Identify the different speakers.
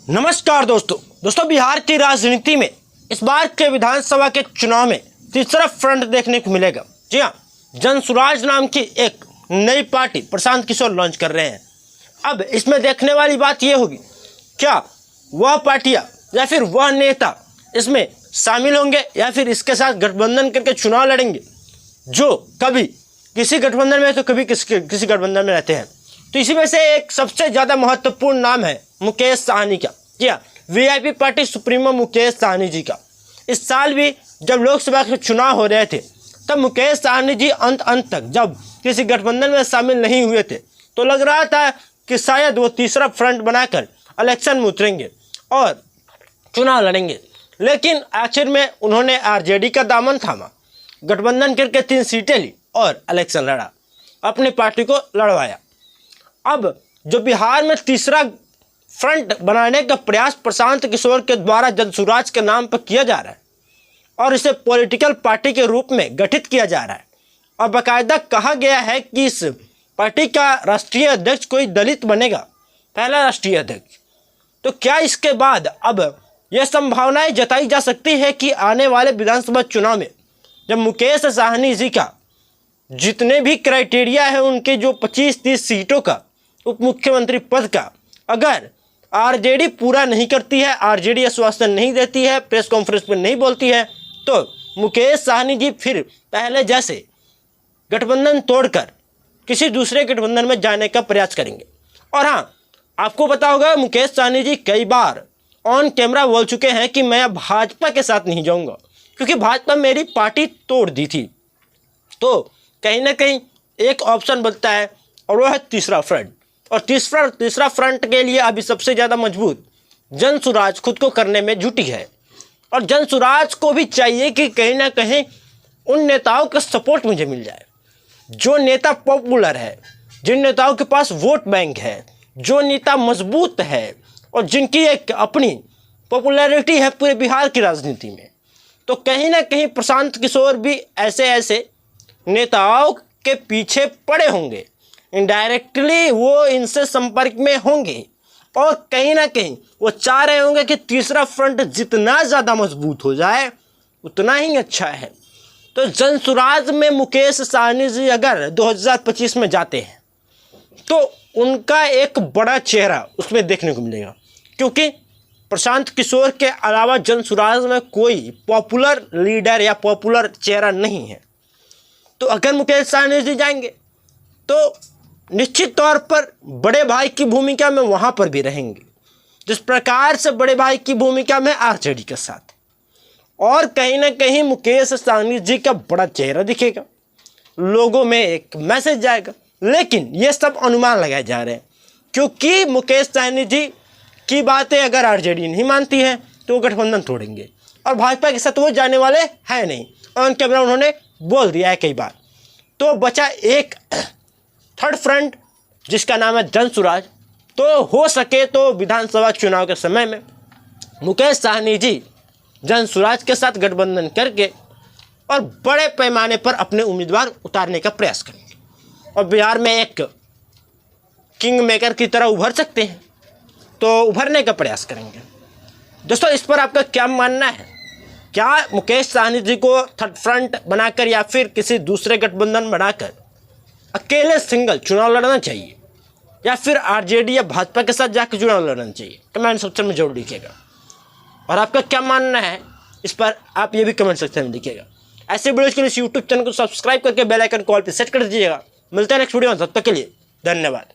Speaker 1: नमस्कार दोस्तों बिहार की राजनीति में इस बार के विधानसभा के चुनाव में तीसरा फ्रंट देखने को मिलेगा। जी हाँ, जनसुराज नाम की एक नई पार्टी प्रशांत किशोर लॉन्च कर रहे हैं। अब इसमें देखने वाली बात यह होगी, क्या वह पार्टियां या फिर वह नेता इसमें शामिल होंगे या फिर इसके साथ गठबंधन करके चुनाव लड़ेंगे, जो कभी किसी गठबंधन में तो कभी किसी गठबंधन में रहते हैं। तो इसी में से एक सबसे ज़्यादा महत्वपूर्ण नाम है मुकेश सहनी का। जी हाँ, VIP party supremo Mukesh Sahani ji का। इस साल भी जब लोकसभा के चुनाव हो रहे थे तब मुकेश सहनी जी अंत तक जब किसी गठबंधन में शामिल नहीं हुए थे तो लग रहा था कि शायद वो तीसरा फ्रंट बनाकर इलेक्शन में उतरेंगे और चुनाव लड़ेंगे, लेकिन आखिर में उन्होंने आरजेडी का दामन थामा, गठबंधन करके 3 सीटें ली और इलेक्शन लड़ा, अपनी पार्टी को लड़वाया। अब जो बिहार में तीसरा फ्रंट बनाने का प्रयास प्रशांत किशोर के द्वारा जनसुराज के नाम पर किया जा रहा है और इसे पॉलिटिकल पार्टी के रूप में गठित किया जा रहा है और बाकायदा कहा गया है कि इस पार्टी का राष्ट्रीय अध्यक्ष कोई दलित बनेगा, पहला राष्ट्रीय अध्यक्ष। तो क्या इसके बाद अब यह संभावनाएं जताई जा सकती है कि आने वाले विधानसभा चुनाव में जब मुकेश सहनी जी का जितने भी क्राइटेरिया है उनके जो 25-30 सीटों का उप मुख्यमंत्री पद का अगर आरजेडी पूरा नहीं करती है, आरजेडी आश्वासन नहीं देती है, प्रेस कॉन्फ्रेंस पर नहीं बोलती है, तो मुकेश सहनी जी फिर पहले जैसे गठबंधन तोड़कर किसी दूसरे गठबंधन में जाने का प्रयास करेंगे। और हाँ, आपको पता होगा मुकेश सहनी जी कई बार ऑन कैमरा बोल चुके हैं कि मैं भाजपा के साथ नहीं जाऊंगा क्योंकि भाजपा मेरी पार्टी तोड़ दी थी। तो कहीं ना कहीं एक ऑप्शन बनता है और वो है तीसरा फ्रंट। और तीसरा फ्रंट के लिए अभी सबसे ज़्यादा मजबूत जनसुराज खुद को करने में जुटी है और जनसुराज को भी चाहिए कि कहीं ना कहीं उन नेताओं का सपोर्ट मुझे मिल जाए, जो नेता पॉपुलर है, जिन नेताओं के पास वोट बैंक है, जो नेता मजबूत है और जिनकी एक अपनी पॉपुलैरिटी है पूरे बिहार की राजनीति में। तो कहीं ना कहीं प्रशांत किशोर भी ऐसे नेताओं के पीछे पड़े होंगे, इनडायरेक्टली वो इनसे संपर्क में होंगे और कहीं ना कहीं वो चाह रहे होंगे कि तीसरा फ्रंट जितना ज़्यादा मजबूत हो जाए उतना ही अच्छा है। तो जनसुराज में मुकेश सहनी जी अगर 2025 में जाते हैं तो उनका एक बड़ा चेहरा उसमें देखने को मिलेगा, क्योंकि प्रशांत किशोर के अलावा जनसुराज में कोई पॉपुलर लीडर या पॉपुलर चेहरा नहीं है। तो अगर मुकेश सहनी जी जाएंगे तो निश्चित तौर पर बड़े भाई की भूमिका में वहाँ पर भी रहेंगे, जिस प्रकार से बड़े भाई की भूमिका में आरजेडी के साथ, और कहीं ना कहीं मुकेश सहनी जी का बड़ा चेहरा दिखेगा, लोगों में एक मैसेज जाएगा। लेकिन ये सब अनुमान लगाए जा रहे हैं क्योंकि मुकेश सहनी जी की बातें अगर आरजेडी नहीं मानती है तो वो गठबंधन तोड़ेंगे और भाजपा के साथ वो जाने वाले हैं नहीं, ऑन कैमरा उन्होंने बोल दिया है कई बार। तो बचा एक थर्ड फ्रंट जिसका नाम है जनसुराज। तो हो सके तो विधानसभा चुनाव के समय में मुकेश सहनी जी जनसुराज के साथ गठबंधन करके और बड़े पैमाने पर अपने उम्मीदवार उतारने का प्रयास करेंगे और बिहार में एक किंग मेकर की तरह उभर सकते हैं, तो उभरने का प्रयास करेंगे। दोस्तों, इस पर आपका क्या मानना है? क्या मुकेश सहनी जी को थर्ड फ्रंट बनाकर या फिर किसी दूसरे गठबंधन बनाकर अकेले सिंगल चुनाव लड़ना चाहिए या फिर आरजेडी या भाजपा के साथ जाकर चुनाव लड़ना चाहिए? कमेंट सेक्शन में जरूर लिखिएगा। और आपका क्या मानना है इस पर आप ये भी कमेंट सेक्शन में लिखिएगा। ऐसे वीडियोज के लिए यूट्यूब चैनल को सब्सक्राइब करके बेल आइकन कॉल पर सेट कर दीजिएगा। मिलते हैं नेक्स्ट वीडियो में, तब तक के लिए धन्यवाद।